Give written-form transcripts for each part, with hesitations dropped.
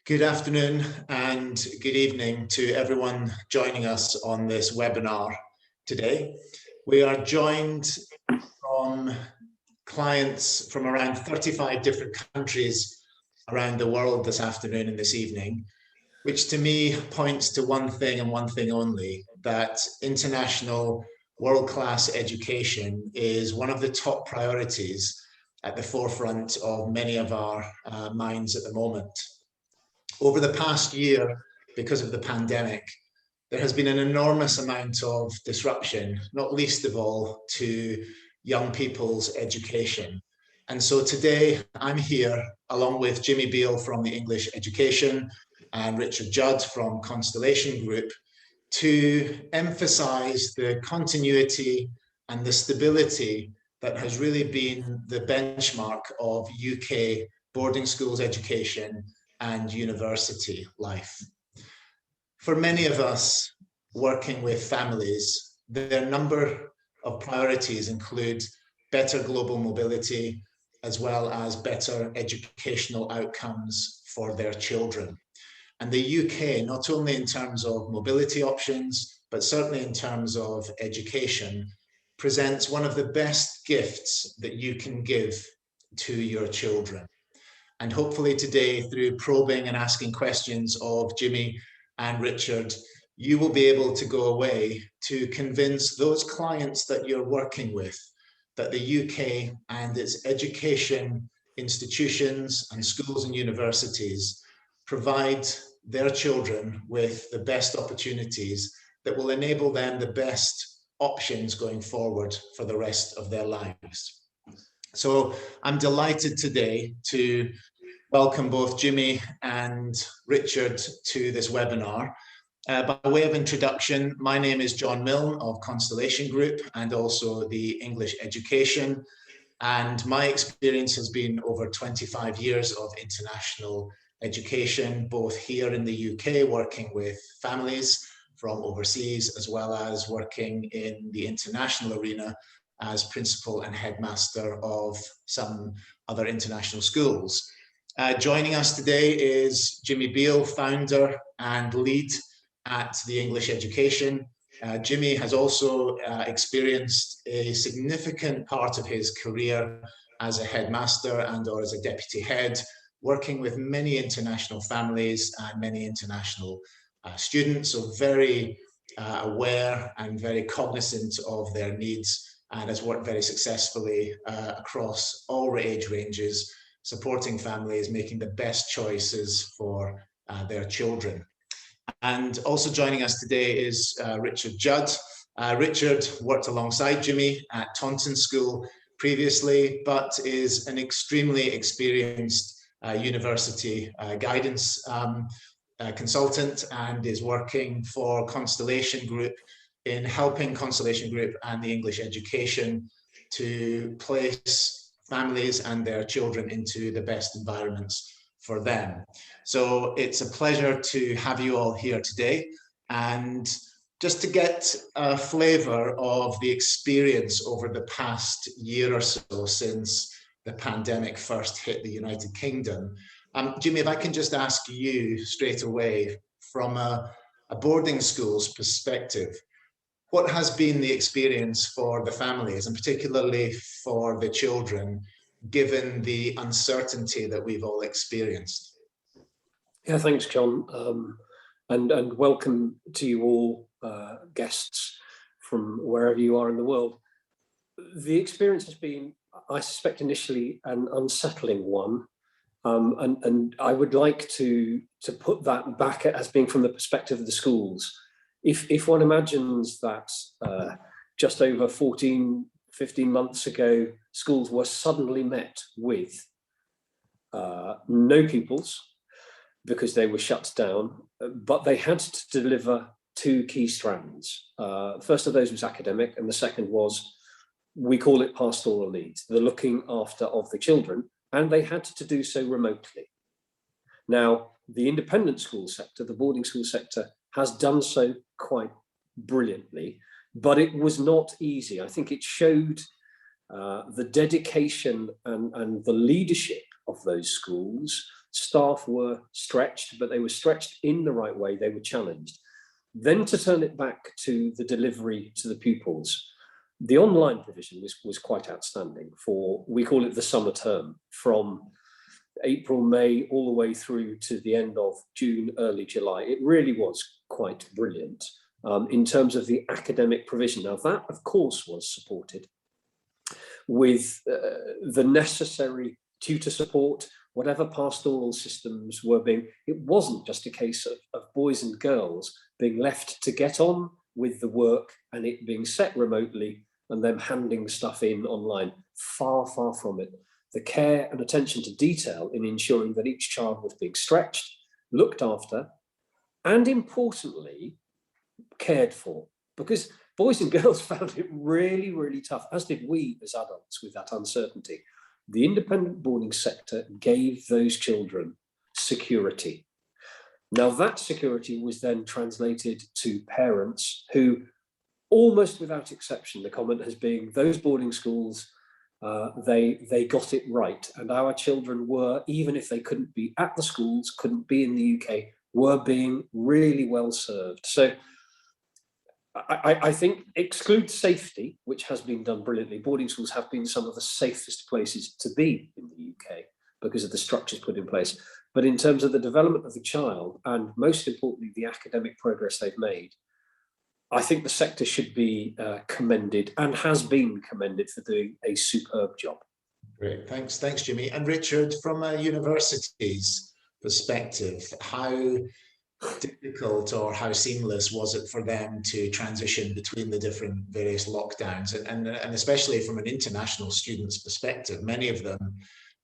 Good afternoon and good evening to everyone joining us on this webinar today. We are joined from clients from around 35 different countries around the world this afternoon and this evening, which to me points to one thing and one thing only, that international world-class education is one of the top priorities at the forefront of many of our minds at the moment. Over the past year, because of the pandemic, there has been an enormous amount of disruption, not least of all to young people's education. And so today I'm here along with Jimmy Beale from the English Education and Richard Judd from Constellation Group to emphasize the continuity and the stability that has really been the benchmark of UK boarding schools education and university life. For many of us working with families, their number of priorities include better global mobility, as well as better educational outcomes for their children. And the UK, not only in terms of mobility options, but certainly in terms of education, presents one of the best gifts that you can give to your children. And hopefully today, through probing and asking questions of Jimmy and Richard, you will be able to go away to convince those clients that you're working with that the UK and its education institutions and schools and universities provide their children with the best opportunities that will enable them the best options going forward for the rest of their lives. So I'm delighted today to welcome both Jimmy and Richard to this webinar. By way of introduction, my name is John Milne of Constellation Group and also the English Education. And my experience has been over 25 years of international education, both here in the UK, working with families from overseas, as well as working in the international arena as principal and headmaster of some other international schools. Joining us today is Jimmy Beale, founder and lead at the English Education. Jimmy has also experienced a significant part of his career as a headmaster and or as a deputy head, working with many international families and many international students, so very aware and very cognizant of their needs, and has worked very successfully across all age ranges, supporting families, making the best choices for their children. And also joining us today is Richard Judd. Richard worked alongside Jimmy at Taunton School previously, but is an extremely experienced university guidance consultant and is working for Constellation Group in helping Constellation Group and the English Education to place families and their children into the best environments for them. So it's a pleasure to have you all here today. And just to get a flavor of the experience over the past year or so since the pandemic first hit the United Kingdom, Jimmy, if I can just ask you straight away from a boarding school's perspective, what has been the experience for the families and particularly for the children, given the uncertainty that we've all experienced? Yeah, thanks, John. And welcome to you all, guests from wherever you are in the world. The experience has been, I suspect, initially an unsettling one. And I would like to put that back as being from the perspective of the schools. If one imagines that just over 15 months ago, schools were suddenly met with no pupils because they were shut down, but they had to deliver two key strands. First of those was academic, and the second was, we call it pastoral needs, the looking after of the children, and they had to do so remotely. Now, the independent school sector, the boarding school sector, has done so quite brilliantly, but it was not easy. I think it showed the dedication and the leadership of of those schools. Staff were stretched, but they were stretched in the right way. They were challenged. Then to turn it back to the delivery to the pupils, the online provision was quite outstanding for, we call it the summer term, from April, May, all the way through to the end of June, early July. It really was quite brilliant in terms of the academic provision. Now that, of course, was supported with the necessary tutor support, whatever pastoral systems were being, it wasn't just a case of boys and girls being left to get on with the work and it being set remotely and them handing stuff in online. Far, far from it. The care and attention to detail in ensuring that each child was being stretched, looked after, and importantly, cared for. Because boys and girls found it really, really tough, as did we as adults with that uncertainty. The independent boarding sector gave those children security. Now that security was then translated to parents who, almost without exception, the comment has been, those boarding schools, they got it right. And our children were, even if they couldn't be at the schools, couldn't be in the UK, were being really well served. So I think exclude safety, which has been done brilliantly. Boarding schools have been some of the safest places to be in the UK because of the structures put in place. But in terms of the development of the child, and most importantly, the academic progress they've made, I think the sector should be commended and has been commended for doing a superb job. Great, thanks, Jimmy. And Richard, from a university's perspective, how difficult or how seamless was it for them to transition between the different various lockdowns, and especially from an international student's perspective? Many of them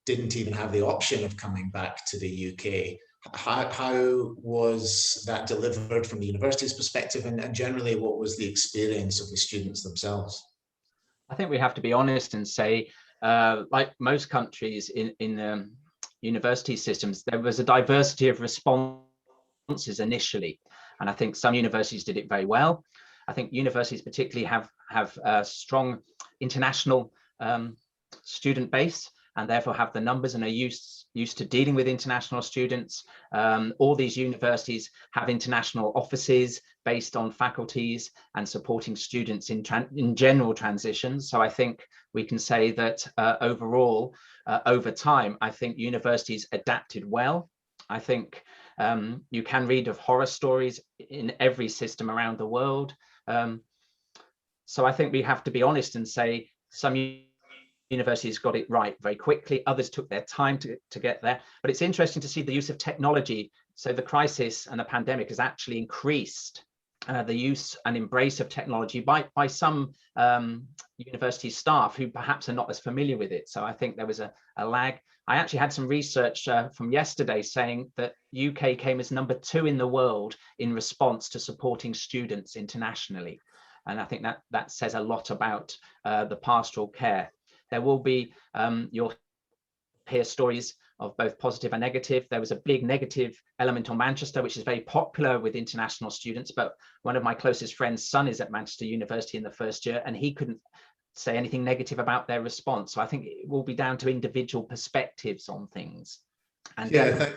didn't even have the option of coming back to the UK. How was that delivered from the university's perspective, and generally what was the experience of the students themselves? I think we have to be honest and say, like most countries in university systems, there was a diversity of responses initially, and I think some universities did it very well. I think universities particularly have a strong international student base, and therefore have the numbers and are used to dealing with international students. All these universities have international offices based on faculties and supporting students in general transitions. So I think we can say that overall, over time, I think universities adapted well. I think you can read of horror stories in every system around the world. So I think we have to be honest and say some universities got it right very quickly, others took their time to get there. But it's interesting to see the use of technology. So the crisis and the pandemic has actually increased the use and embrace of technology by some university staff who perhaps are not as familiar with it. So I think there was a lag. I actually had some research from yesterday saying that UK came as number 2 in the world in response to supporting students internationally. And I think that says a lot about the pastoral care. There will be, you'll hear stories of both positive and negative. There was a big negative element on Manchester, which is very popular with international students, but one of my closest friends' son is at Manchester University in the first year, and he couldn't say anything negative about their response. So I think it will be down to individual perspectives on things. And yeah,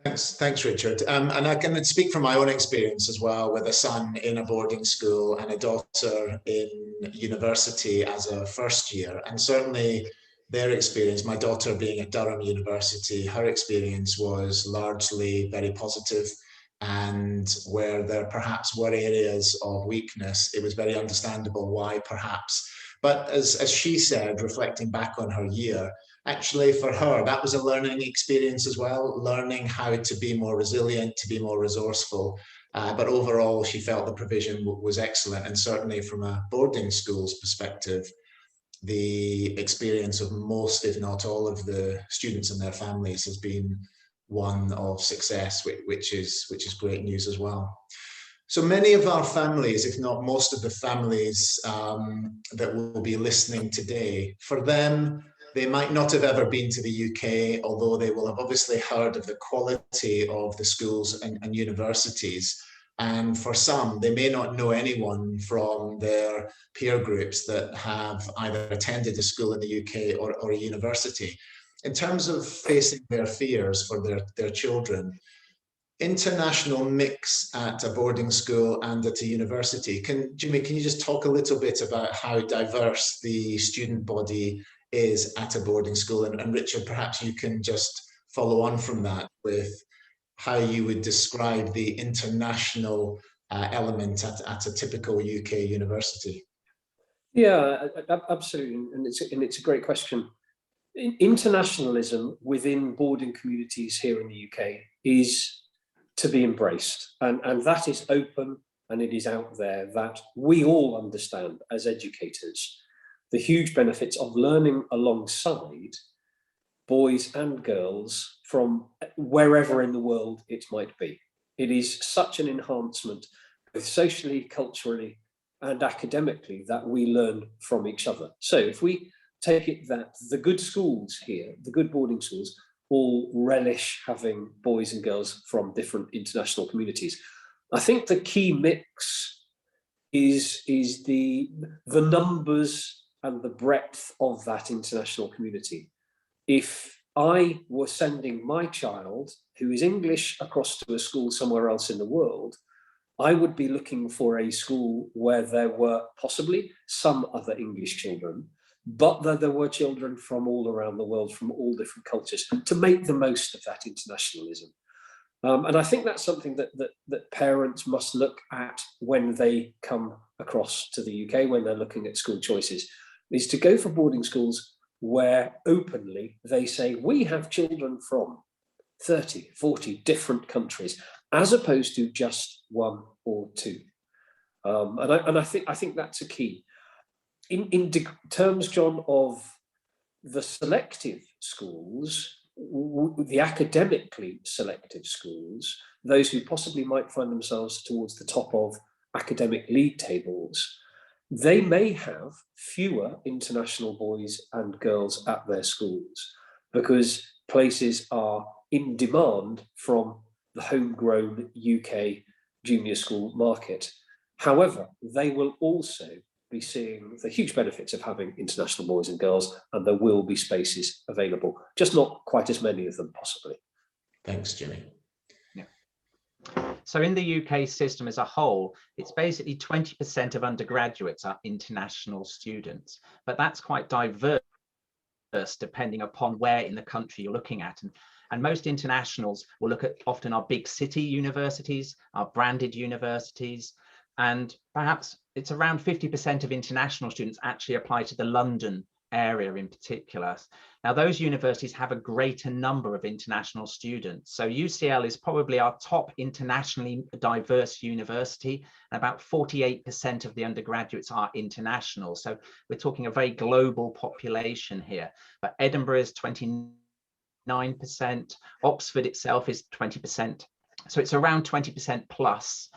thanks, Richard. And I can speak from my own experience as well, with a son in a boarding school and a daughter in university as a first year. And certainly their experience, my daughter being at Durham University, her experience was largely very positive. And where there perhaps were areas of weakness, it was very understandable why perhaps. But as she said, reflecting back on her year, actually for her, that was a learning experience as well, learning how to be more resilient, to be more resourceful. But overall, she felt the provision was excellent. And certainly from a boarding school's perspective, the experience of most, if not all, of the students and their families has been one of success, which is great news as well. So many of our families, if not most of the families that will be listening today, for them, they might not have ever been to the UK, although they will have obviously heard of the quality of the schools and universities. And for some, they may not know anyone from their peer groups that have either attended a school in the UK or a university. in terms of facing their fears for their children, international mix at a boarding school and at a university. Jimmy, can you just talk a little bit about how diverse the student body is at a boarding school? And Richard, perhaps you can just follow on from that with how you would describe the international element at a typical UK university. Yeah, absolutely, and it's a great question. Internationalism within boarding communities here in the UK is to be embraced, and that is open and it is out there, that we all understand as educators the huge benefits of learning alongside boys and girls from wherever in the world it might be. It is such an enhancement, both socially, culturally, and academically, that we learn from each other. So if we take it that the good schools here, the good boarding schools, all relish having boys and girls from different international communities, I think the key mix is the numbers and the breadth of that international community. If I were sending my child, who is English, across to a school somewhere else in the world, I would be looking for a school where there were possibly some other English children, but that there were children from all around the world, from all different cultures, to make the most of that internationalism. And I think that's something that parents must look at when they come across to the UK, when they're looking at school choices, is to go for boarding schools where openly they say, we have children from 30, 40 different countries, as opposed to just one or two. And I think that's a key. In terms, John, of the selective schools, the academically selective schools, those who possibly might find themselves towards the top of academic league tables, they may have fewer international boys and girls at their schools because places are in demand from the homegrown UK junior school market. However, they will also be seeing the huge benefits of having international boys and girls, and there will be spaces available, just not quite as many of them possibly. Thanks, Jimmy. Yeah. So in the UK system as a whole, it's basically 20% of undergraduates are international students, but that's quite diverse depending upon where in the country you're looking at. And most internationals will look at often our big city universities, our branded universities, and perhaps it's around 50% of international students actually apply to the London area in particular. Now, those universities have a greater number of international students. So UCL is probably our top internationally diverse university, and about 48% of the undergraduates are international. So we're talking a very global population here. But Edinburgh is 29%, Oxford itself is 20%. So it's around 20% plus.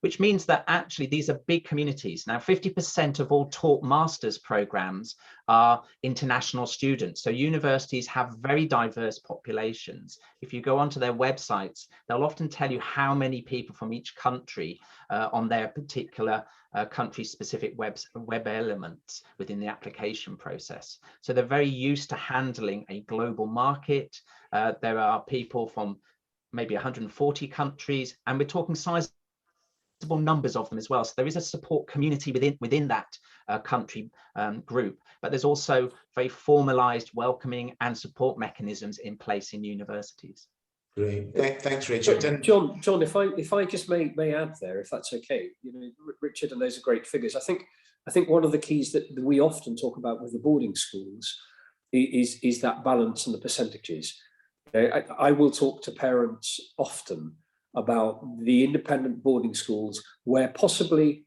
Which means that actually these are big communities. Now, 50% of all taught master's programs are international students. So universities have very diverse populations. If you go onto their websites, they'll often tell you how many people from each country on their particular country-specific web elements within the application process. So they're very used to handling a global market. There are people from maybe 140 countries, and we're talking size numbers of them as well. So there is a support community within that country group, but there's also very formalized welcoming and support mechanisms in place in universities. Great, thanks, Richard. And John, if I just may add there, if that's okay. You know, Richard, and those are great figures. I think one of the keys that we often talk about with the boarding schools is that balance and the percentages. I will talk to parents often about the independent boarding schools where possibly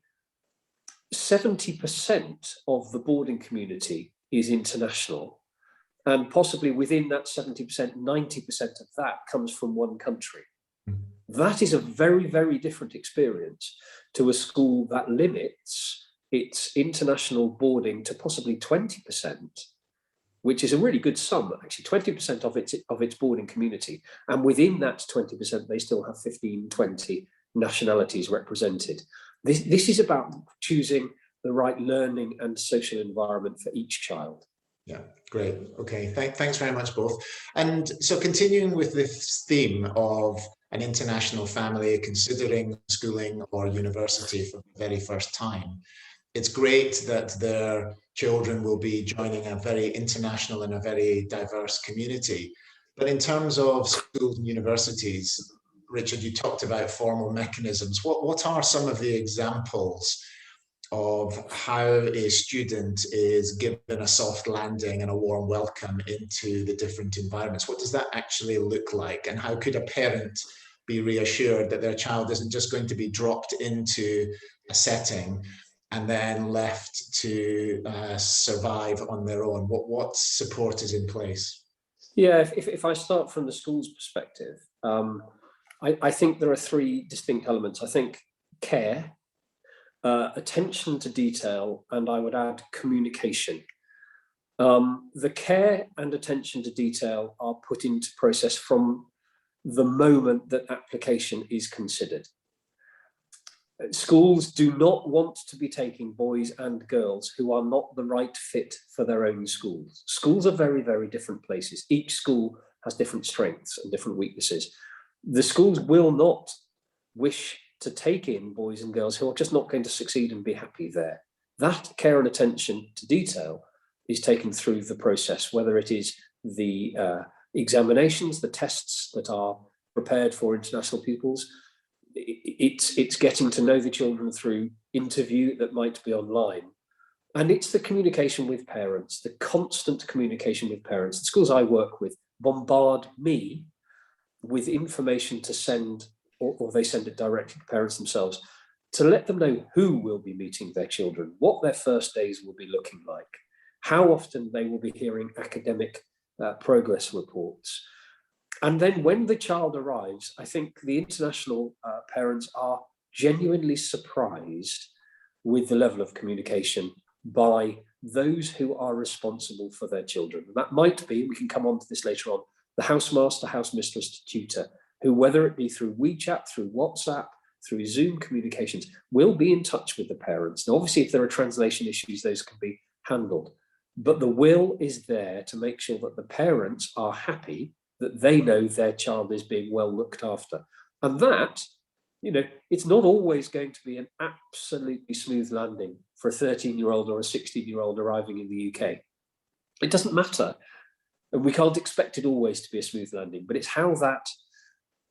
70% of the boarding community is international, and possibly within that 70%, 90% of that comes from one country. That is a very, very different experience to a school that limits its international boarding to possibly 20%, which is a really good sum, actually, 20% of its boarding community. And within that 20%, they still have 15, 20 nationalities represented. This is about choosing the right learning and social environment for each child. Yeah, great. Okay, thanks very much both. And so continuing with this theme of an international family considering schooling or university for the very first time, it's great that their children will be joining a very international and a very diverse community. But in terms of schools and universities, Richard, you talked about formal mechanisms. What are some of the examples of how a student is given a soft landing and a warm welcome into the different environments? What does that actually look like? And how could a parent be reassured that their child isn't just going to be dropped into a setting and then left to survive on their own? What support is in place? Yeah, if I start from the school's perspective, I think there are three distinct elements. I think care, attention to detail, and I would add communication. The care and attention to detail are put into process from the moment that application is considered. Schools do not want to be taking boys and girls who are not the right fit for their own schools. Schools are very, very different places. Each school has different strengths and different weaknesses. The schools will not wish to take in boys and girls who are just not going to succeed and be happy there. That care and attention to detail is taken through the process, whether it is the examinations, the tests that are prepared for international pupils. It's getting to know the children through interview that might be online. And it's the communication with parents, the constant communication with parents. The schools I work with bombard me with information to send, or they send it directly to parents themselves, to let them know who will be meeting their children, what their first days will be looking like, how often they will be hearing academic progress reports. And then when the child arrives, I think the international parents are genuinely surprised with the level of communication by those who are responsible for their children. And that might be, we can come on to this later on, the housemaster, housemistress, tutor, who, whether it be through WeChat, through WhatsApp, through Zoom communications, will be in touch with the parents. Now, obviously, if there are translation issues, those can be handled. But the will is there to make sure that the parents are happy, that they know their child is being well looked after. And that, it's not always going to be an absolutely smooth landing for a 13-year-old or a 16-year-old arriving in the UK. It doesn't matter. And we can't expect it always to be a smooth landing, but it's how that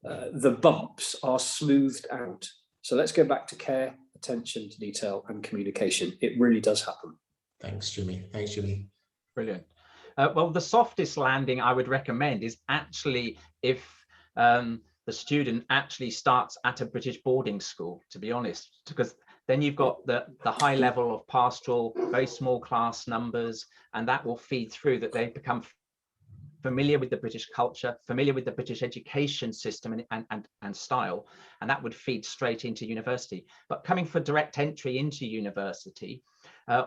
the bumps are smoothed out. So let's go back to care, attention to detail, and communication. It really does happen. Thanks, Jimmy. Thanks, Jimmy. Brilliant. Well, the softest landing I would recommend is actually if the student actually starts at a British boarding school, to be honest, because then you've got the high level of pastoral, very small class numbers, and that will feed through that they become familiar with the British culture, familiar with the British education system and style, and that would feed straight into university. But coming for direct entry into university,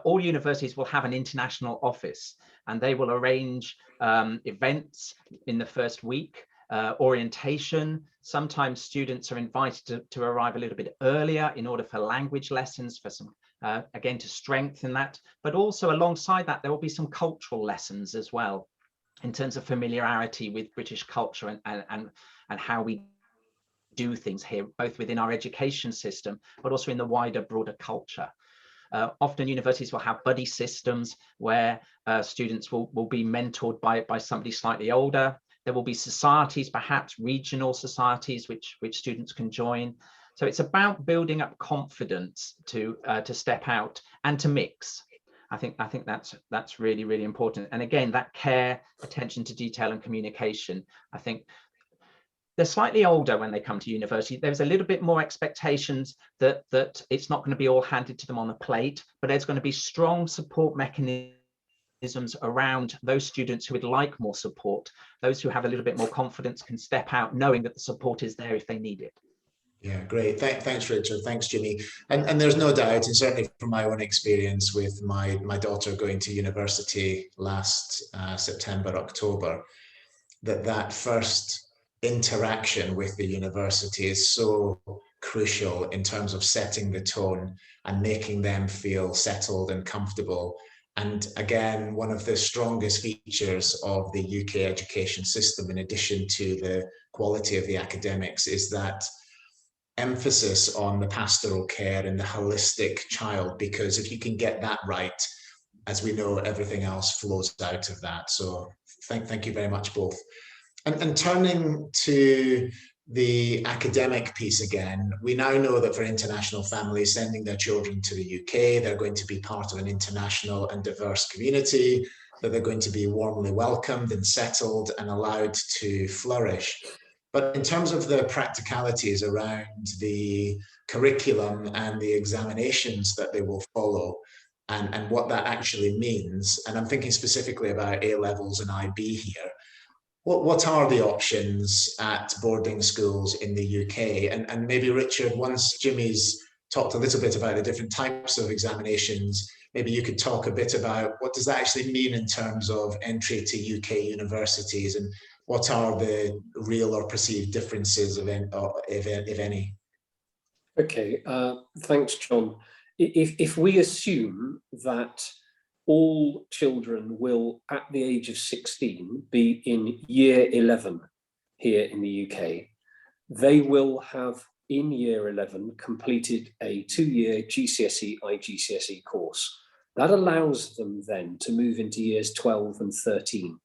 all universities will have an international office, and they will arrange events in the first week, orientation. Sometimes students are invited to arrive a little bit earlier in order for language lessons, for some, again, to strengthen that. But also alongside that, there will be some cultural lessons as well, in terms of familiarity with British culture and how we do things here, both within our education system, but also in the wider, broader culture. Often universities will have buddy systems where students will be mentored by somebody slightly older. There will be societies, perhaps regional societies, which students can join. So it's about building up confidence to step out and to mix. I think that's really, really important. And again, that care, attention to detail and communication, I think they're slightly older when they come to university. There's a little bit more expectations that it's not going to be all handed to them on a plate, but there's going to be strong support mechanisms around those students who would like more support. Those who have a little bit more confidence can step out knowing that the support is there if they need it. Yeah, great. Thanks, Richard. Thanks, Jimmy. And there's no doubt, and certainly from my own experience with my daughter going to university last September, October, that first interaction with the university is so crucial in terms of setting the tone and making them feel settled and comfortable And again, one of the strongest features of the UK education system, in addition to the quality of the academics, is that emphasis on the pastoral care and the holistic child, because if you can get that right, as we know, everything else flows out of that. So thank you very much both. And turning to the academic piece again, we now know that for international families sending their children to the UK, they're going to be part of an international and diverse community, that they're going to be warmly welcomed and settled and allowed to flourish. But in terms of the practicalities around the curriculum and the examinations that they will follow, and what that actually means, and I'm thinking specifically about A-levels and IB here, what are the options at boarding schools in the UK? And maybe Richard, once Jimmy's talked a little bit about the different types of examinations, maybe you could talk a bit about what does that actually mean in terms of entry to UK universities, and what are the real or perceived differences, if any? Okay, thanks, John. If we assume that all children will, at the age of 16, be in year 11 here in the UK, they will have, in year 11, completed a 2-year GCSE IGCSE course. That allows them then to move into years 12 and 13,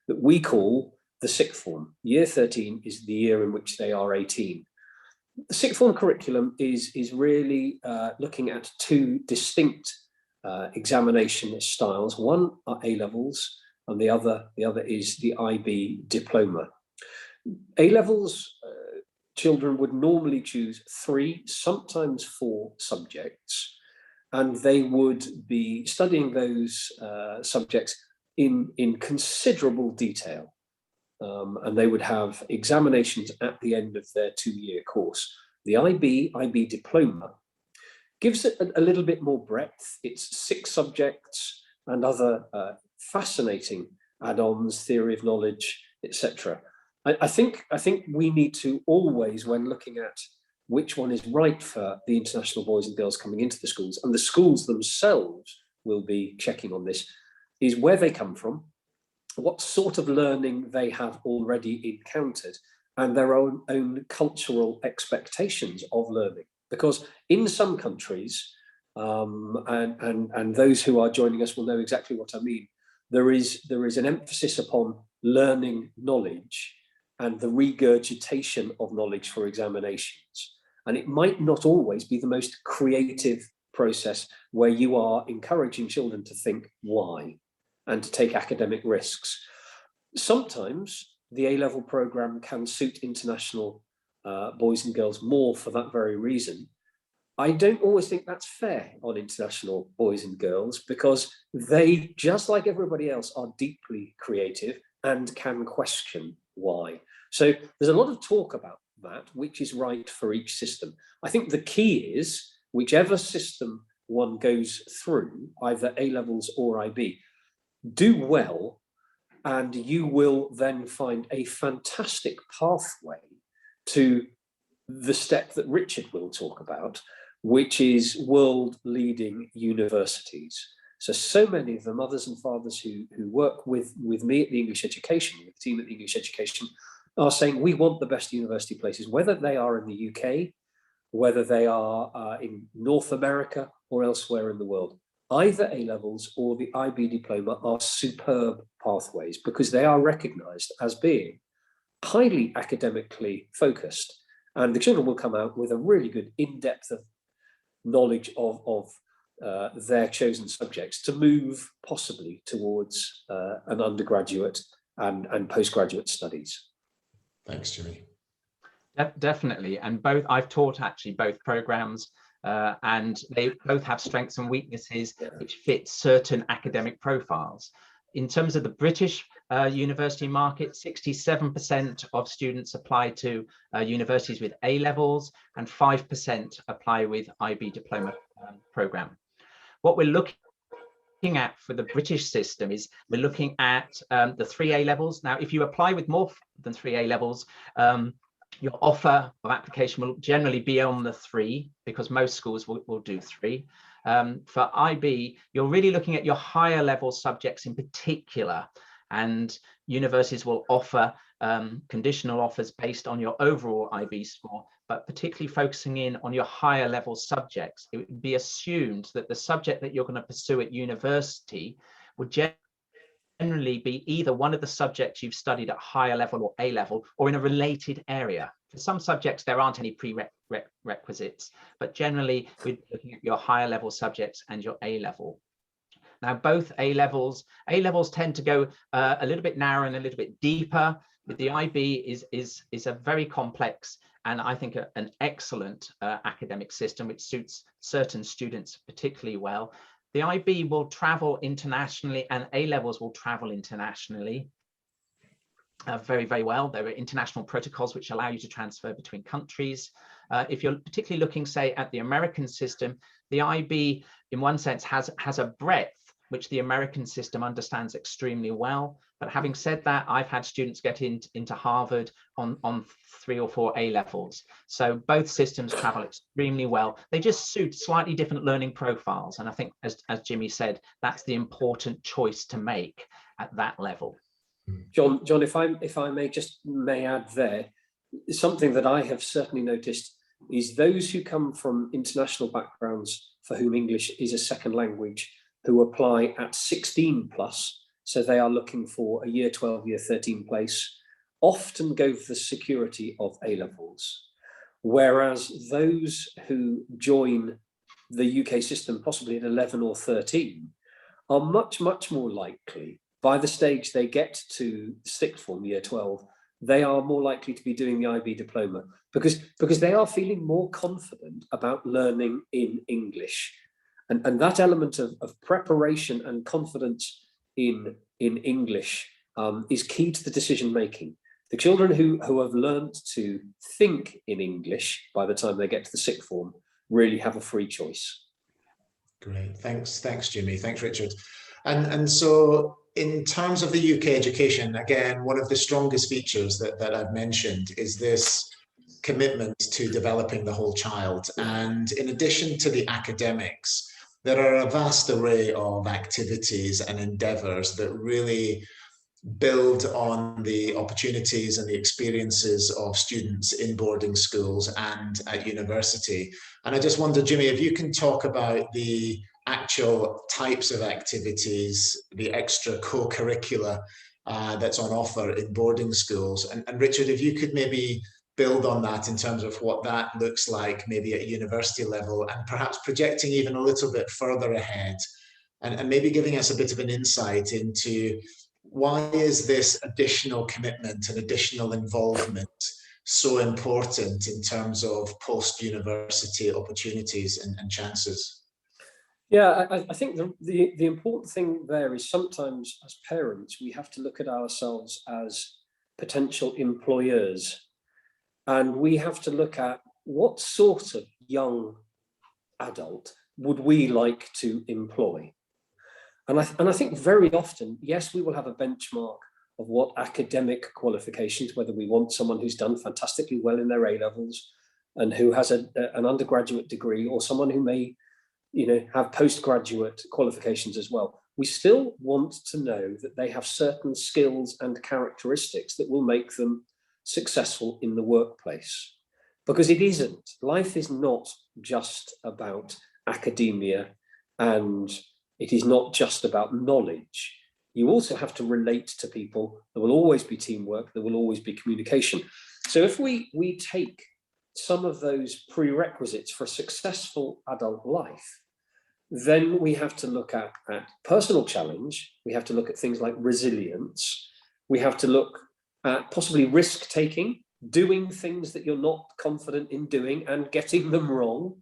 that we call the sixth form. Year 13 is the year in which they are 18. The sixth form curriculum is really looking at two distinct examination styles. One are A-levels, and the other is the IB diploma. A-levels, children would normally choose 3, sometimes 4 subjects, and they would be studying those subjects in considerable detail. And they would have examinations at the end of their 2-year course. The IB diploma gives it a little bit more breadth. It's 6 subjects and other fascinating add-ons, theory of knowledge, etc. I think we need to always, when looking at which one is right for the international boys and girls coming into the schools, and the schools themselves will be checking on this, is where they come from, what sort of learning they have already encountered, and their own cultural expectations of learning. Because in some countries, and those who are joining us will know exactly what I mean, there is an emphasis upon learning knowledge and the regurgitation of knowledge for examinations. And it might not always be the most creative process where you are encouraging children to think why and to take academic risks. Sometimes the A-level programme can suit international boys and girls more for that very reason. I don't always think that's fair on international boys and girls, because they, just like everybody else, are deeply creative and can question why. So there's a lot of talk about that, which is right for each system. I think the key is, whichever system one goes through, either A-levels or IB, do well, and you will then find a fantastic pathway to the step that Richard will talk about, which is world-leading universities. So many of the mothers and fathers who work with me at the English Education, with the team at the English Education, are saying we want the best university places, whether they are in the UK, whether they are in North America or elsewhere in the world. Either A-levels or the IB diploma are superb pathways, because they are recognised as being highly academically focused, and the children will come out with a really good in-depth of knowledge of their chosen subjects to move possibly towards an undergraduate and postgraduate studies. Thanks, Jimmy. Definitely, and I've taught actually both programs, and they both have strengths and weaknesses which fit certain academic profiles. In terms of the British university market, 67% of students apply to universities with A-levels and 5% apply with IB diploma program. What we're looking at for the British system is we're looking at the 3 A-levels. Now, if you apply with more than 3 A-levels, your offer of application will generally be on the 3, because most schools will do 3. For IB, you're really looking at your higher level subjects in particular, and universities will offer conditional offers based on your overall IB score, but particularly focusing in on your higher level subjects. It would be assumed that the subject that you're going to pursue at university would generally be either one of the subjects you've studied at higher level or A level, or in a related area. For some subjects, there aren't any prerequisites, but generally we're looking at your higher level subjects and your A level. Now, both A levels tend to go a little bit narrower and a little bit deeper. But the IB is a very complex and I think an excellent academic system which suits certain students particularly well. The IB will travel internationally and A levels will travel internationally very, very well. There are international protocols which allow you to transfer between countries. If you're particularly looking, say, at the American system, the IB in one sense has a breadth which the American system understands extremely well. But having said that, I've had students get into Harvard on 3 or 4 A levels. So both systems travel extremely well. They just suit slightly different learning profiles. And I think, as Jimmy said, that's the important choice to make at that level. John, if I may add there, something that I have certainly noticed is those who come from international backgrounds for whom English is a second language, who apply at 16 plus, so they are looking for a year 12, year 13 place, often go for the security of A levels. Whereas those who join the UK system, possibly at 11 or 13, are much, much more likely, by the stage they get to sixth form, year 12, they are more likely to be doing the IB diploma because they are feeling more confident about learning in English. And that element of preparation and confidence in English is key to the decision making. The children who have learned to think in English by the time they get to the sixth form really have a free choice. Great, thanks Jimmy, thanks Richard. And so in terms of the UK education, again, one of the strongest features that I've mentioned is this commitment to developing the whole child. And in addition to the academics, there are a vast array of activities and endeavors that really build on the opportunities and the experiences of students in boarding schools and at university. And I just wonder, Jimmy, if you can talk about the actual types of activities, the extra co-curricula that's on offer in boarding schools. And Richard, if you could maybe build on that in terms of what that looks like maybe at university level, and perhaps projecting even a little bit further ahead, and maybe giving us a bit of an insight into why is this additional commitment and additional involvement so important in terms of post-university opportunities and chances? Yeah, I think the important thing there is sometimes as parents, we have to look at ourselves as potential employers. And we have to look at what sort of young adult would we like to employ? And I think very often, yes, we will have a benchmark of what academic qualifications, whether we want someone who's done fantastically well in their A levels and who has an undergraduate degree, or someone who may, have postgraduate qualifications as well. We still want to know that they have certain skills and characteristics that will make them successful in the workplace, because it isn't. Life is not just about academia, and it is not just about knowledge. You also have to relate to people. There will always be teamwork, there will always be communication. So if we take some of those prerequisites for a successful adult life, then we have to look at personal challenge, we have to look at things like resilience, we have to look at possibly risk-taking, doing things that you're not confident in doing and getting them wrong,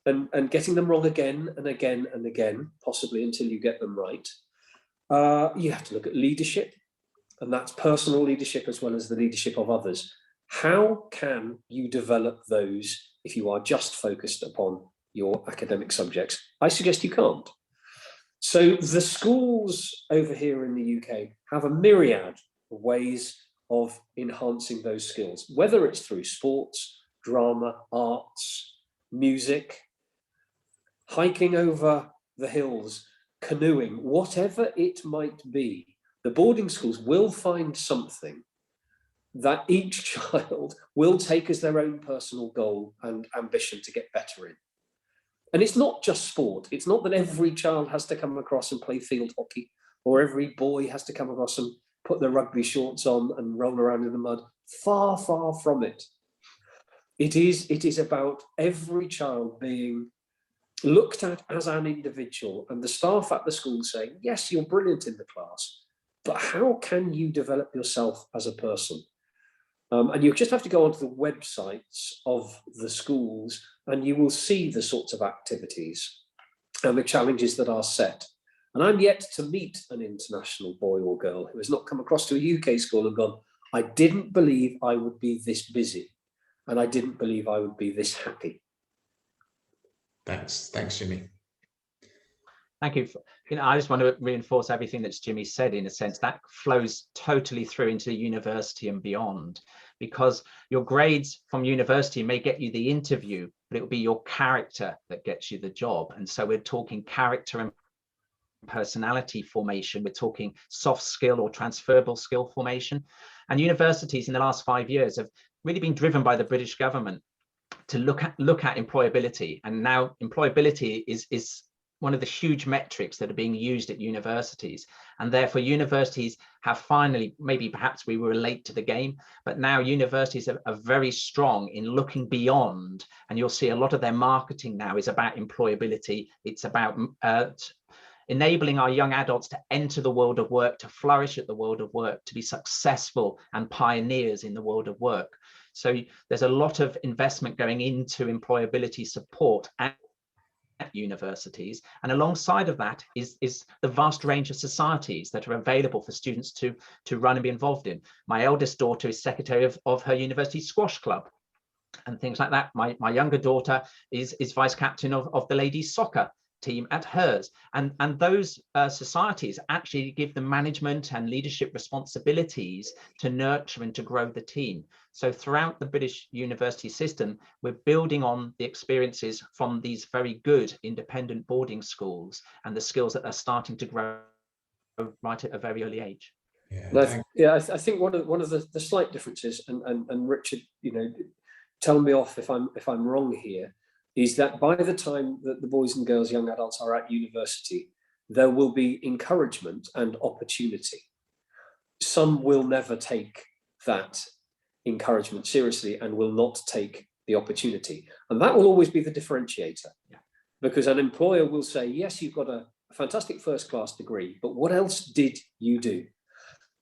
and getting them wrong again and again and again, possibly until you get them right. You have to look at leadership, and that's personal leadership as well as the leadership of others. How can you develop those if you are just focused upon your academic subjects? I suggest you can't. So the schools over here in the UK have a myriad of ways of enhancing those skills, whether it's through sports, drama, arts, music, hiking over the hills, canoeing, whatever it might be, the boarding schools will find something that each child will take as their own personal goal and ambition to get better in. And it's not just sport. It's not that every child has to come across and play field hockey, or every boy has to come across and put their rugby shorts on and roll around in the mud. Far, far from it. It is about every child being looked at as an individual, and the staff at the school saying, yes, you're brilliant in the class, but how can you develop yourself as a person? And you just have to go onto the websites of the schools and you will see the sorts of activities and the challenges that are set. And I'm yet to meet an international boy or girl who has not come across to a UK school and gone, I didn't believe I would be this busy and I didn't believe I would be this happy. Thanks, Jimmy. Thank you. I just want to reinforce everything that Jimmy said. In a sense, that flows totally through into university and beyond, because your grades from university may get you the interview, but it will be your character that gets you the job. And so we're talking character and personality formation. We're talking soft skill or transferable skill formation. And universities in the last 5 years have really been driven by the British government to look at employability. And now employability is one of the huge metrics that are being used at universities. And therefore universities have finally, maybe perhaps we were late to the game, but now universities are very strong in looking beyond. And you'll see a lot of their marketing now is about employability. It's about enabling our young adults to enter the world of work, to flourish at the world of work, to be successful and pioneers in the world of work. So there's a lot of investment going into employability support at universities, and alongside of that is the vast range of societies that are available for students to run and be involved in. My eldest daughter is secretary of her university squash club and things like that. My younger daughter is vice captain of the ladies soccer team at hers, and those societies actually give them management and leadership responsibilities to nurture and to grow the team. So throughout the British university system, we're building on the experiences from these very good independent boarding schools and the skills that are starting to grow right at a very early age. I think one of the slight differences, and Richard, tell me off if I'm wrong here, is that by the time that the boys and girls, young adults are at university, there will be encouragement and opportunity. Some will never take that encouragement seriously and will not take the opportunity. And that will always be the differentiator. Yeah. Because an employer will say, yes, you've got a fantastic first-class degree, but what else did you do?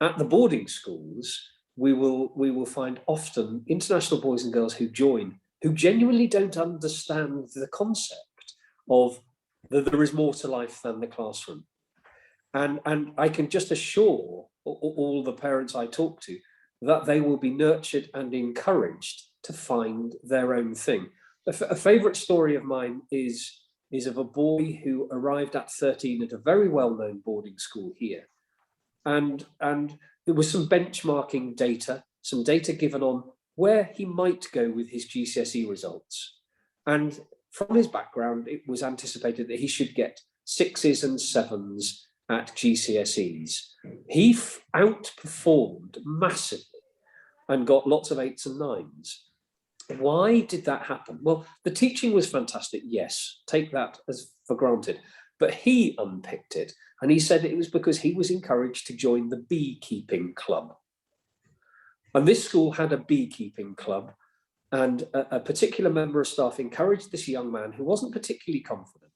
At the boarding schools, we will find often international boys and girls who join who genuinely don't understand the concept of that there is more to life than the classroom. And I can just assure all the parents I talk to that they will be nurtured and encouraged to find their own thing. A favourite story of mine is of a boy who arrived at 13 at a very well-known boarding school here. And there was some benchmarking data, some data given on where he might go with his GCSE results. And from his background, it was anticipated that he should get 6s and 7s at GCSEs. He outperformed massively and got lots of 8s and 9s. Why did that happen? Well, the teaching was fantastic, yes, take that as for granted, but he unpicked it. And he said it was because he was encouraged to join the beekeeping club. And this school had a beekeeping club, and a particular member of staff encouraged this young man who wasn't particularly confident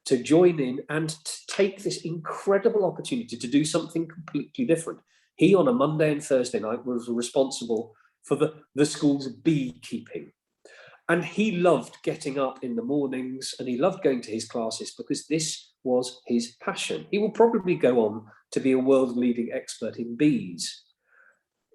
to join in and to take this incredible opportunity to do something completely different. He, on a Monday and Thursday night, was responsible for the school's beekeeping. And he loved getting up in the mornings and he loved going to his classes because this was his passion. He will probably go on to be a world-leading expert in bees.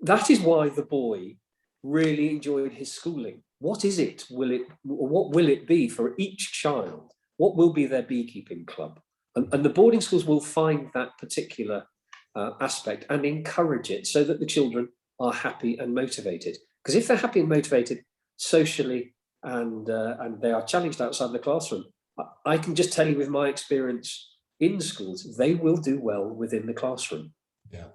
That is why the boy really enjoyed his schooling. What is it? What will it be for each child? What will be their beekeeping club? And the boarding schools will find that particular aspect and encourage it so that the children are happy and motivated. Because if they're happy and motivated socially and they are challenged outside the classroom, I can just tell you with my experience in schools, they will do well within the classroom. Yeah.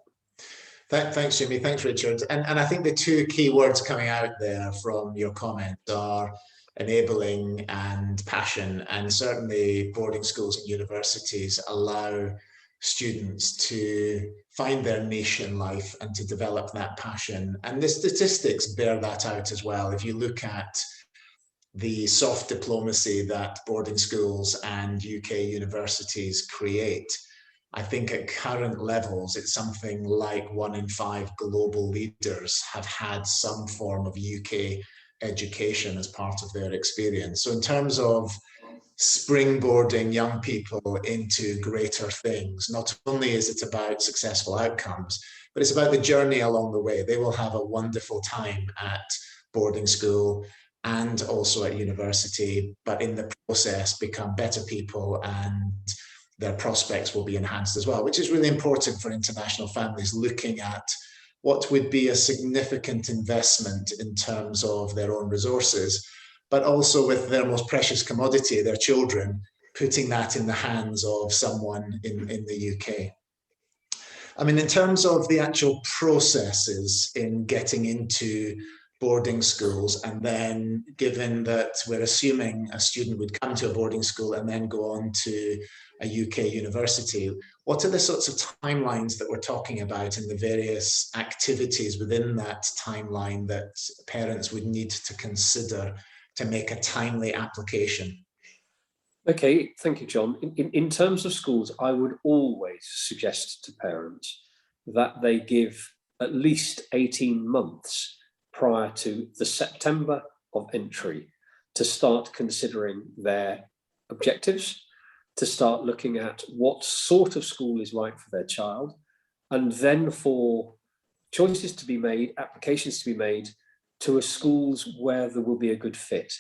Thanks, Jimmy. Thanks, Richard. And I think the two key words coming out there from your comment are enabling and passion. And certainly boarding schools and universities allow students to find their niche in life and to develop that passion. And the statistics bear that out as well. If you look at the soft diplomacy that boarding schools and UK universities create, I think at current levels, it's something like 1 in 5 global leaders have had some form of UK education as part of their experience. So in terms of springboarding young people into greater things, not only is it about successful outcomes, but it's about the journey along the way. They will have a wonderful time at boarding school and also at university, but in the process become better people, and their prospects will be enhanced as well, which is really important for international families looking at what would be a significant investment in terms of their own resources, but also with their most precious commodity, their children, putting that in the hands of someone in the UK. I mean, in terms of the actual processes in getting into boarding schools, and then given that we're assuming a student would come to a boarding school and then go on to a UK university, what are the sorts of timelines that we're talking about and the various activities within that timeline that parents would need to consider to make a timely application? Okay, thank you, John. In terms of schools, I would always suggest to parents that they give at least 18 months prior to the September of entry to start considering their objectives, to start looking at what sort of school is right for their child, and then for choices to be made, applications to be made to a schools where there will be a good fit.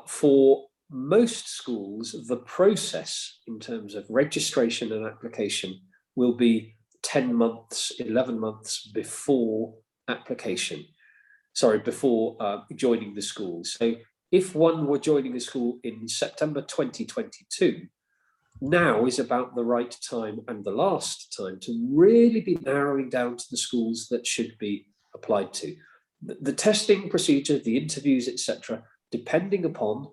For most schools, the process in terms of registration and application will be 10 months, 11 months before application. Sorry, before joining the school. So if one were joining a school in September 2022, now is about the right time and the last time to really be narrowing down to the schools that should be applied to. The testing procedure, the interviews, etc., depending upon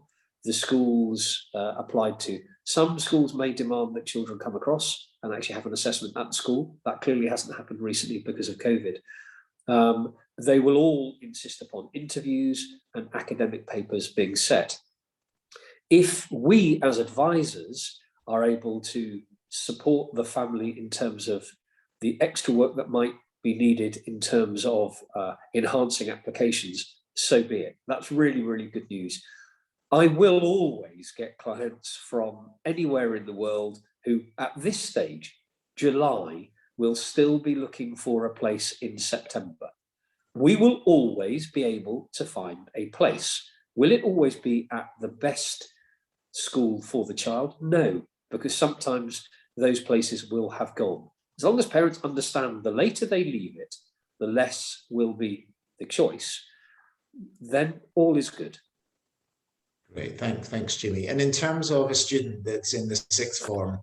the schools applied to. Some schools may demand that children come across and actually have an assessment at the school. That clearly hasn't happened recently because of COVID. They will all insist upon interviews and academic papers being set. If we as advisors are able to support the family in terms of the extra work that might be needed in terms of enhancing applications, so be it. That's really, really good news. I will always get clients from anywhere in the world who at this stage, July, will still be looking for a place in September. We will always be able to find a place. Will it always be at the best school for the child? No, because sometimes those places will have gone. As long as parents understand the later they leave it, the less will be the choice, then all is good. Great, thanks, Jimmy. And in terms of a student that's in the sixth form,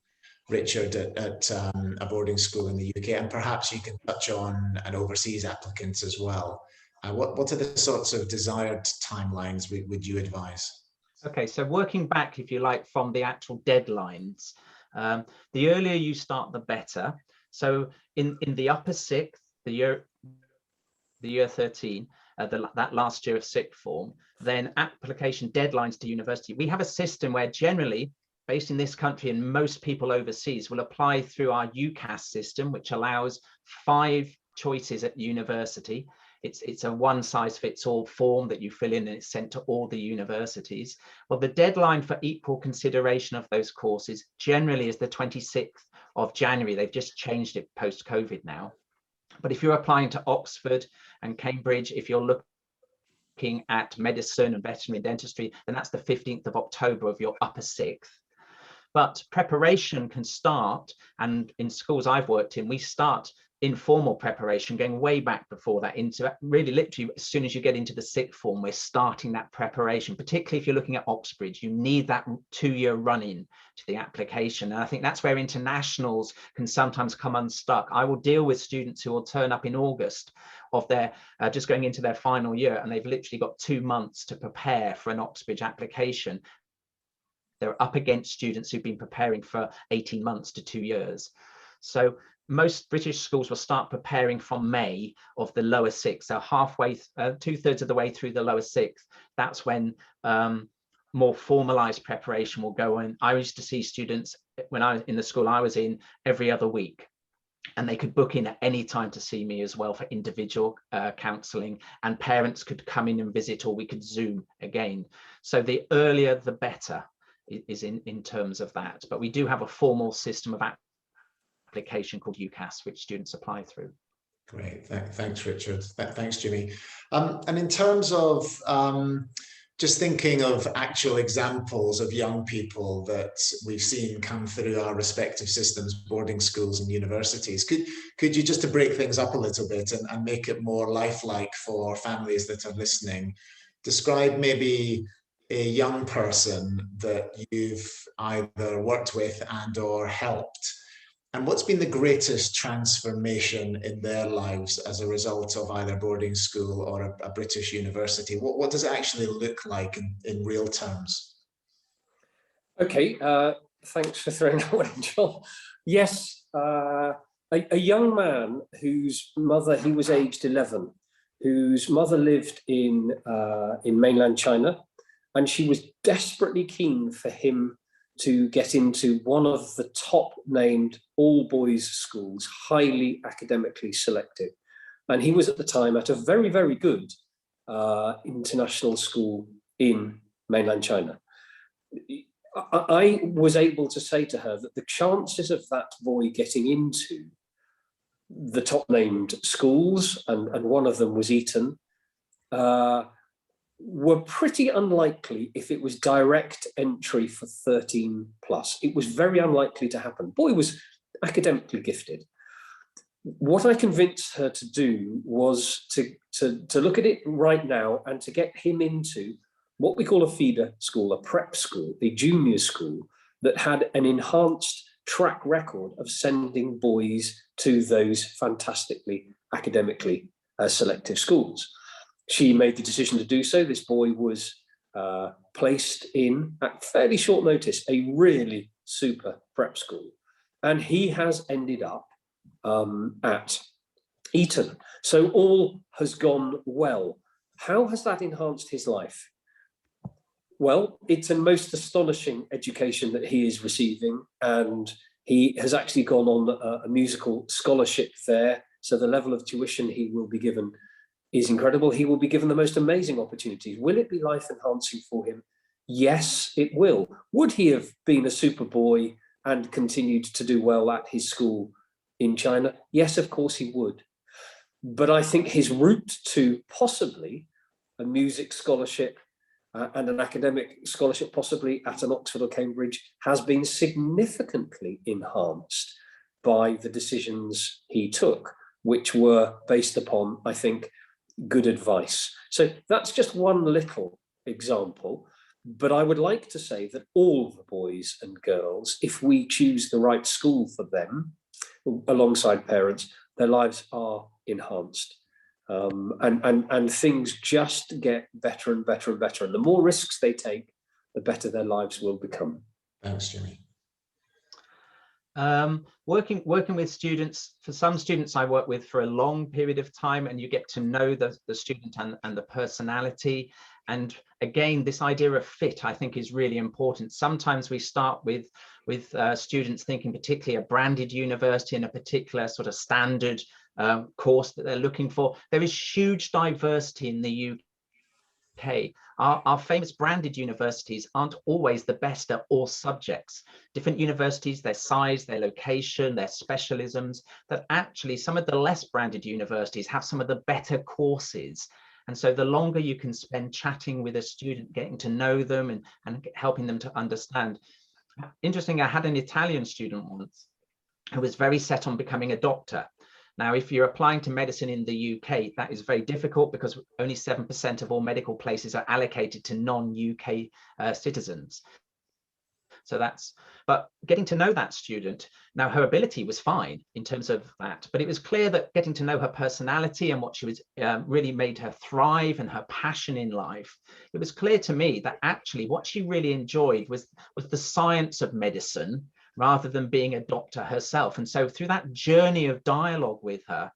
Richard, at a boarding school in the UK, and perhaps you can touch on an overseas applicants as well. What are the sorts of desired timelines would you advise? Okay, so working back, if you like, from the actual deadlines, the earlier you start, the better. So in the upper sixth, the year 13, that last year of sixth form, then application deadlines to university. We have a system where generally, based in this country and most people overseas, will apply through our UCAS system, which allows 5 choices at university. It's a one-size-fits-all form that you fill in and it's sent to all the universities. Well, the deadline for equal consideration of those courses generally is the 26th of January. They've just changed it post-COVID now. But if you're applying to Oxford and Cambridge, if you're looking at medicine and veterinary and dentistry, then that's the 15th of October of your upper sixth. But preparation can start, and in schools I've worked in, we start informal preparation, going way back before that, into really literally as soon as you get into the sixth form, we're starting that preparation. Particularly if you're looking at Oxbridge, you need that 2-year run-in to the application. And I think that's where internationals can sometimes come unstuck. I will deal with students who will turn up in August of their just going into their final year, and they've literally got 2 months to prepare for an Oxbridge application. They're up against students who've been preparing for 18 months to 2 years. So most British schools will start preparing from May of the lower sixth. So halfway, 2/3 of the way through the lower sixth, that's when more formalized preparation will go in. I used to see students when I was in the school I was in every other week, and they could book in at any time to see me as well for individual counselling, and parents could come in and visit, or we could Zoom again. So the earlier the better is in terms of that. But we do have a formal system of application called UCAS, which students apply through. Great, thanks, Richard. Thanks, Jimmy. And in terms of just thinking of actual examples of young people that we've seen come through our respective systems, boarding schools and universities, could you, just to break things up a little bit and make it more lifelike for families that are listening, describe maybe a young person that you've either worked with and or helped, and what's been the greatest transformation in their lives as a result of either boarding school or a British university? What does it actually look like in real terms? Okay, thanks for throwing that one in, John. Yes, a young man whose mother, he was aged 11, whose mother lived in mainland China, and she was desperately keen for him to get into one of the top named all boys schools, highly academically selective. And he was at the time at a very, very good international school in mainland China. I was able to say to her that the chances of that boy getting into the top named schools, and one of them was Eton, were pretty unlikely if it was direct entry for 13 plus. It was very unlikely to happen. Boy was academically gifted. What I convinced her to do was to look at it right now and to get him into what we call a feeder school, a prep school, a junior school that had an enhanced track record of sending boys to those fantastically academically selective schools. She made the decision to do so. This boy was placed in, at fairly short notice, a really super prep school. And he has ended up at Eton. So all has gone well. How has that enhanced his life? Well, it's a most astonishing education that he is receiving, and he has actually gone on a musical scholarship there. So the level of tuition he will be given is incredible. He will be given the most amazing opportunities. Will it be life enhancing for him? Yes, it will. Would he have been a super boy and continued to do well at his school in China? Yes, of course he would. But I think his route to possibly a music scholarship and an academic scholarship, possibly at an Oxford or Cambridge, has been significantly enhanced by the decisions he took, which were based upon, I think, good advice. So that's just one little example, but I would like to say that all the boys and girls, if we choose the right school for them, alongside parents, their lives are enhanced. And things just get better and better and better. And the more risks they take, the better their lives will become. Thanks, Jimmy. Working with students, for some students I work with for a long period of time, and you get to know the student and the personality. And again, this idea of fit, I think, is really important. Sometimes we start with students thinking particularly a branded university and a particular sort of standard course that they're looking for. There is huge diversity in the UK. Our famous branded universities aren't always the best at all subjects. Different universities, their size, their location, their specialisms, that actually some of the less branded universities have some of the better courses. And so the longer you can spend chatting with a student, getting to know them and helping them to understand. Interesting, I had an Italian student once who was very set on becoming a doctor. Now, if you're applying to medicine in the UK, that is very difficult because only 7% of all medical places are allocated to non-UK citizens. So but getting to know that student, now her ability was fine in terms of that, but it was clear that getting to know her personality and what she was really made her thrive and her passion in life, it was clear to me that actually what she really enjoyed was the science of medicine rather than being a doctor herself. And so through that journey of dialogue with her,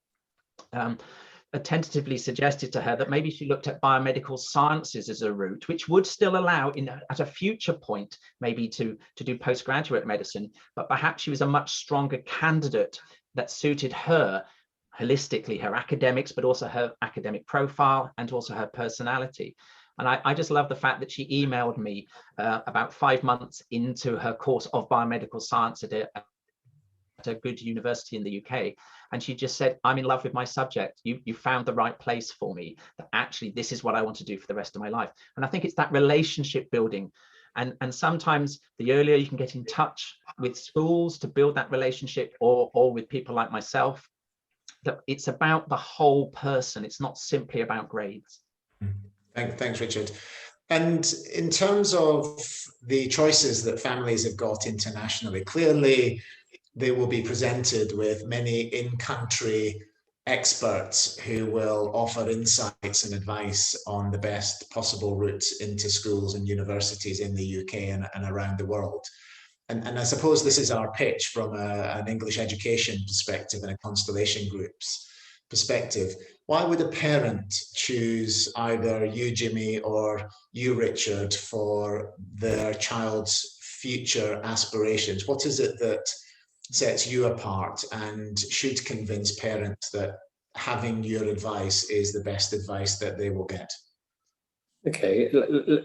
I tentatively suggested to her that maybe she looked at biomedical sciences as a route, which would still allow at a future point, maybe to do postgraduate medicine, but perhaps she was a much stronger candidate that suited her holistically, her academics, but also her academic profile and also her personality. And I just love the fact that she emailed me about 5 months into her course of biomedical science at a good university in the UK. And she just said, I'm in love with my subject. You found the right place for me, that actually this is what I want to do for the rest of my life. And I think it's that relationship building. And sometimes the earlier you can get in touch with schools to build that relationship, or with people like myself, that it's about the whole person. It's not simply about grades. Thanks, Richard. And in terms of the choices that families have got internationally, clearly they will be presented with many in-country experts who will offer insights and advice on the best possible routes into schools and universities in the UK and around the world. And I suppose this is our pitch from an English education perspective and a Constellation Group's perspective. Why would a parent choose either you, Jimmy, or you, Richard, for their child's future aspirations? What is it that sets you apart and should convince parents that having your advice is the best advice that they will get? Okay,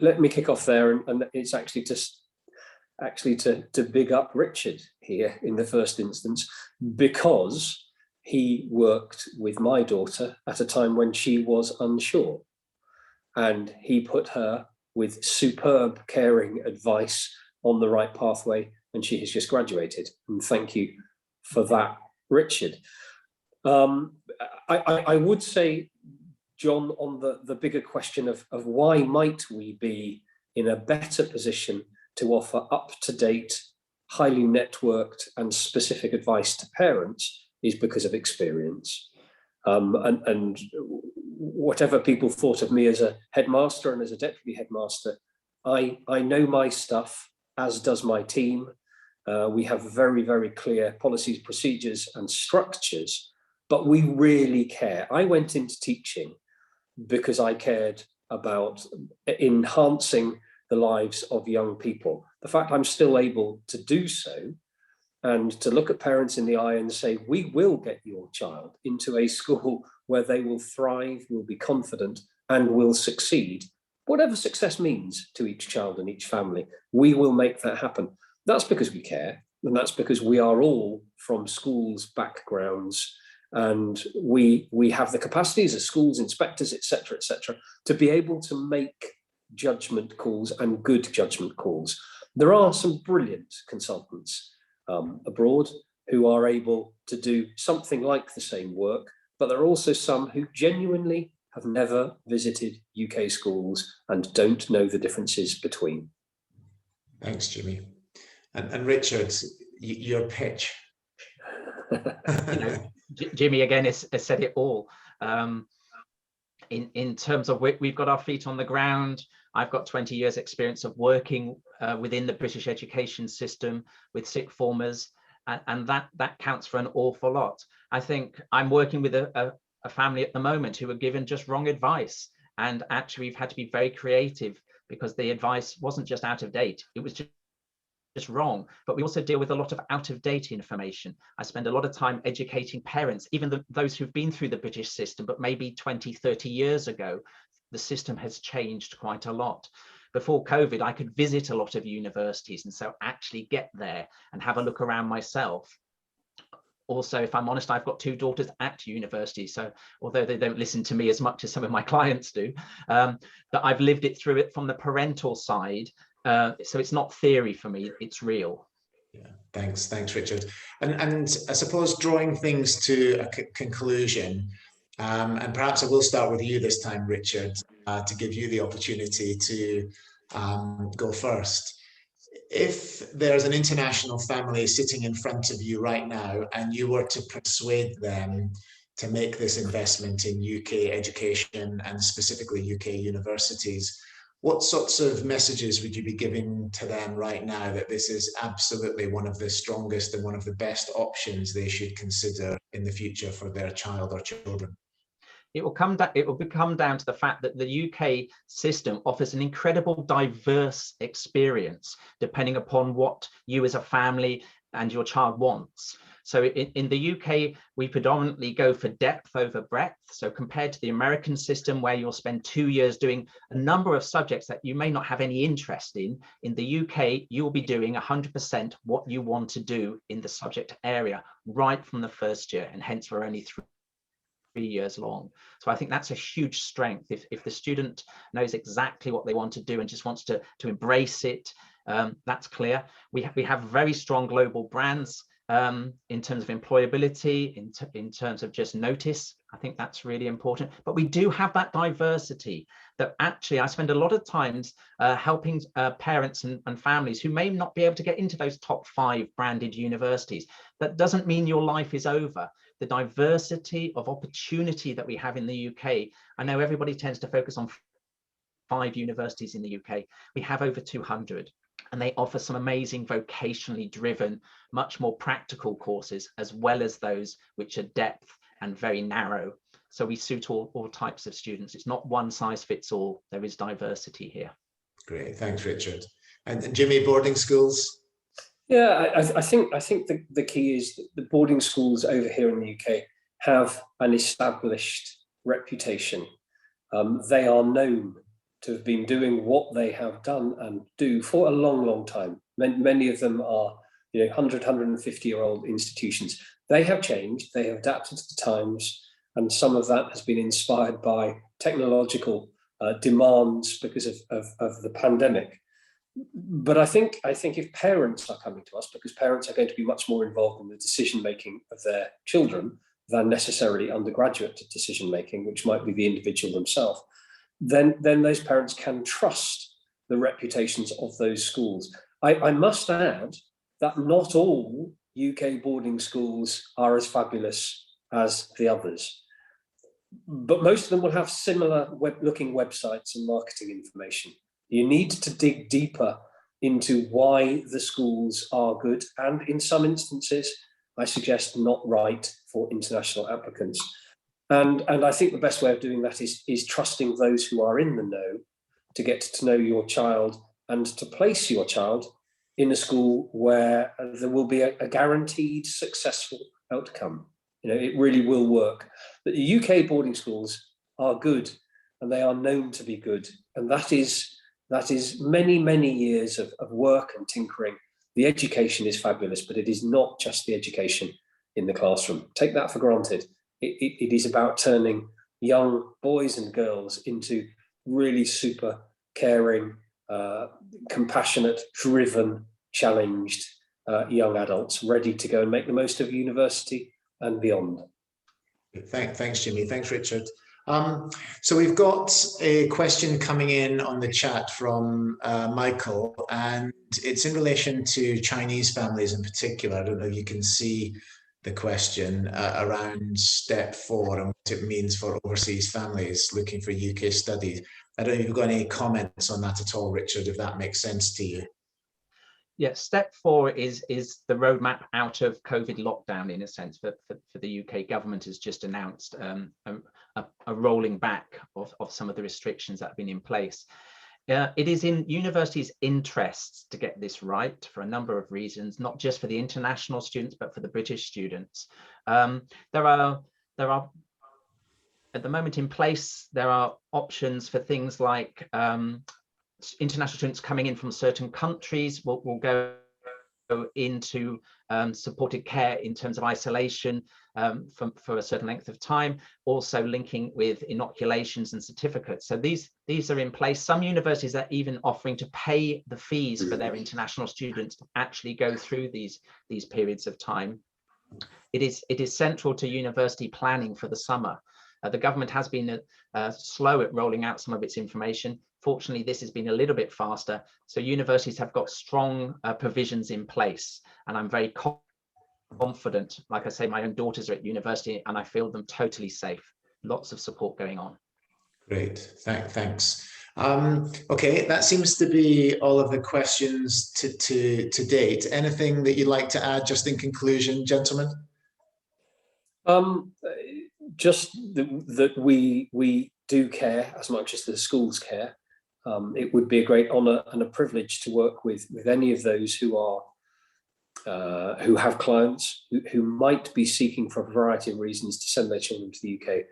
let me kick off there, and it's actually to big up Richard here in the first instance, because he worked with my daughter at a time when she was unsure, and he put her with superb, caring advice on the right pathway, and she has just graduated. And thank you for that, Richard. I would say, John, on the bigger question of why might we be in a better position to offer up-to-date, highly networked and specific advice to parents, is because of experience. And whatever people thought of me as a headmaster and as a deputy headmaster, I know my stuff, as does my team. We have very, very clear policies, procedures and structures, but we really care. I went into teaching because I cared about enhancing the lives of young people. The fact I'm still able to do so and to look at parents in the eye and say, we will get your child into a school where they will thrive, will be confident and will succeed, whatever success means to each child and each family, we will make that happen. That's because we care, and that's because we are all from schools backgrounds, and we have the capacities as schools inspectors, etc., to be able to make judgment calls and good judgment calls. There are some brilliant consultants abroad who are able to do something like the same work, but there are also some who genuinely have never visited UK schools and don't know the differences between. Thanks, Jimmy. And Richard, your pitch. Jimmy again has said it all. In terms of we've got our feet on the ground. I've got 20 years experience of working within the British education system with sixth formers, and that counts for an awful lot. I think I'm working with a family at the moment who were given just wrong advice, and actually we've had to be very creative because the advice wasn't just out of date, it was just wrong. But we also deal with a lot of out-of-date information. I spend a lot of time educating parents, even those who've been through the British system, but maybe 20, 30 years ago, the system has changed quite a lot. Before COVID, I could visit a lot of universities, and so actually get there and have a look around myself. Also, if I'm honest, I've got 2 daughters at university, so although they don't listen to me as much as some of my clients do, that I've lived it through it from the parental side. So it's not theory for me, it's real. Yeah, thanks, Richard. And I suppose drawing things to a conclusion, and perhaps I will start with you this time, Richard, to give you the opportunity to go first. If there's an international family sitting in front of you right now, and you were to persuade them to make this investment in UK education and specifically UK universities, what sorts of messages would you be giving to them right now that this is absolutely one of the strongest and one of the best options they should consider in the future for their child or children? It will become down to the fact that the UK system offers an incredible diverse experience depending upon what you as a family and your child wants. So in the UK, we predominantly go for depth over breadth. So compared to the American system, where you'll spend 2 years doing a number of subjects that you may not have any interest in the UK, you'll be doing 100% what you want to do in the subject area right from the first year, and hence we're only 3 years long. So I think that's a huge strength. If the student knows exactly what they want to do and just wants to embrace it, that's clear. We have very strong global brands in terms of employability, in terms of just notice. I think that's really important. But we do have that diversity that actually I spend a lot of times helping parents and families who may not be able to get into those top 5 branded universities. That doesn't mean your life is over. The diversity of opportunity that we have in the UK, I know everybody tends to focus on 5 universities in the UK. We have over 200. And they offer some amazing vocationally driven, much more practical courses, as well as those which are depth and very narrow. So we suit all types of students. It's not one size fits all. There is diversity here. Great, thanks, Richard. And Jimmy, boarding schools? Yeah, I think the key is that the boarding schools over here in the UK have an established reputation. They are known to have been doing what they have done and do for a long, long time. Many of them are 100, 150-year-old institutions. They have changed, they have adapted to the times, and some of that has been inspired by technological demands because of the pandemic. But I think if parents are coming to us, because parents are going to be much more involved in the decision-making of their children than necessarily undergraduate decision-making, which might be the individual themselves, then those parents can trust the reputations of those schools. I must add that not all UK boarding schools are as fabulous as the others, but most of them will have similar looking websites and marketing information. You need to dig deeper into why the schools are good, and in some instances, I suggest not right for international applicants. And I think the best way of doing that is trusting those who are in the know to get to know your child and to place your child in a school where there will be a guaranteed successful outcome. It really will work. But the UK boarding schools are good, and they are known to be good. And that is many, many years of work and tinkering. The education is fabulous, but it is not just the education in the classroom. Take that for granted. It is about turning young boys and girls into really super caring, compassionate, driven, challenged young adults ready to go and make the most of university and beyond. Thanks, Jimmy. Thanks, Richard. So we've got a question coming in on the chat from Michael, and it's in relation to Chinese families in particular. I don't know if you can see the question around step 4 and what it means for overseas families looking for UK studies. I don't know if you've got any comments on that at all, Richard, if that makes sense to you. Yeah, step 4 is the roadmap out of COVID lockdown, in a sense, for the UK government has just announced a rolling back of some of the restrictions that have been in place. It is in universities' interests to get this right for a number of reasons, not just for the international students, but for the British students. There are at the moment in place, there are options for things like international students coming in from certain countries will go into supported care in terms of isolation for a certain length of time, also linking with inoculations and certificates. So these are in place. Some universities are even offering to pay the fees for their international students to actually go through these periods of time. It is central to university planning for the summer. The government has been slow at rolling out some of its information. Fortunately, this has been a little bit faster. So universities have got strong provisions in place, and I'm very confident. Like I say, my own daughters are at university and I feel them totally safe. Lots of support going on. Great, thanks. Okay, that seems to be all of the questions to date. Anything that you'd like to add just in conclusion, gentlemen? Just that we do care as much as the schools care. It would be a great honour and a privilege to work with any of those who have clients who might be seeking for a variety of reasons to send their children to the UK.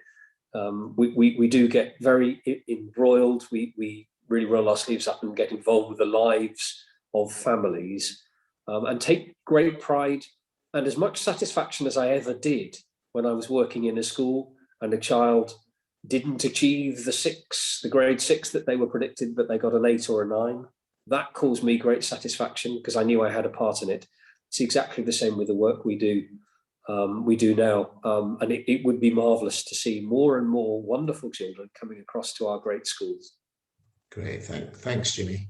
We do get very embroiled. We really roll our sleeves up and get involved with the lives of families, and take great pride and as much satisfaction as I ever did when I was working in a school and a child didn't achieve the grade 6 that they were predicted, but they got an 8 or a 9. That caused me great satisfaction because I knew I had a part in it. It's exactly the same with the work we do now. And it would be marvellous to see more and more wonderful children coming across to our great schools. Great, thanks, Jimmy.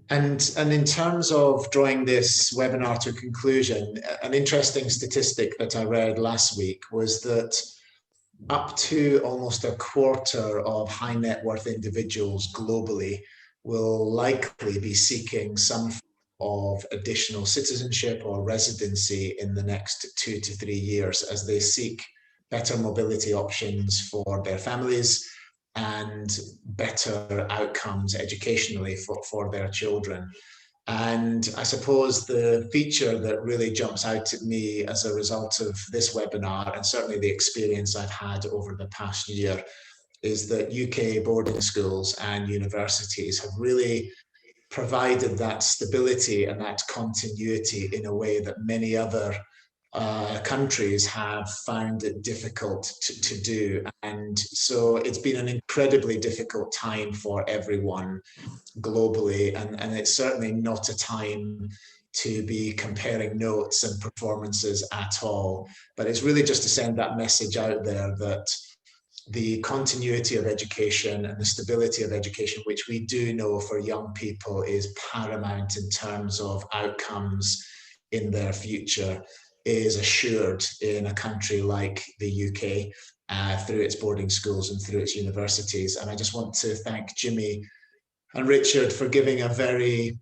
And in terms of drawing this webinar to conclusion, an interesting statistic that I read last week was that up to almost a quarter of high net worth individuals globally will likely be seeking some form of additional citizenship or residency in the next 2 to 3 years as they seek better mobility options for their families and better outcomes educationally for their children. And I suppose the feature that really jumps out at me as a result of this webinar, and certainly the experience I've had over the past year, is that UK boarding schools and universities have really provided that stability and that continuity in a way that many other countries have found it difficult to do. And so it's been an incredibly difficult time for everyone globally, and it's certainly not a time to be comparing notes and performances at all. But it's really just to send that message out there that the continuity of education and the stability of education, which we do know for young people is paramount in terms of outcomes in their future, is assured in a country like the UK through its boarding schools and through its universities. And I just want to thank Jimmy and Richard for giving a very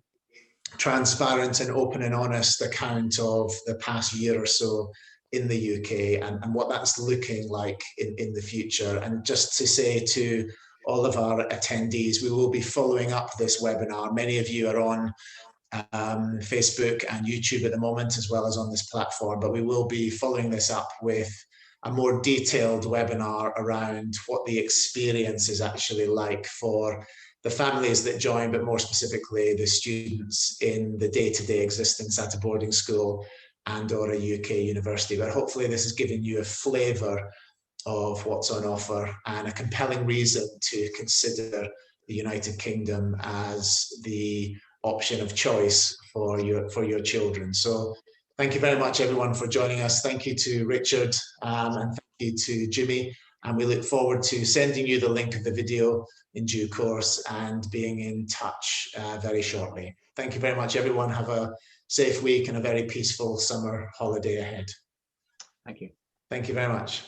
transparent and open and honest account of the past year or so in the UK and what that's looking like in the future. And just to say to all of our attendees, we will be following up this webinar. Many of you are on Facebook and YouTube at the moment, as well as on this platform, but we will be following this up with a more detailed webinar around what the experience is actually like for the families that join, but more specifically the students in the day-to-day existence at a boarding school and or a UK university. But hopefully this has given you a flavour of what's on offer and a compelling reason to consider the United Kingdom as the option of choice for your children. So thank you very much, everyone, for joining us. Thank you to Richard and thank you to Jimmy. And we look forward to sending you the link of the video in due course and being in touch very shortly. Thank you very much, everyone. Have a safe week and a very peaceful summer holiday ahead. Thank you. Thank you very much.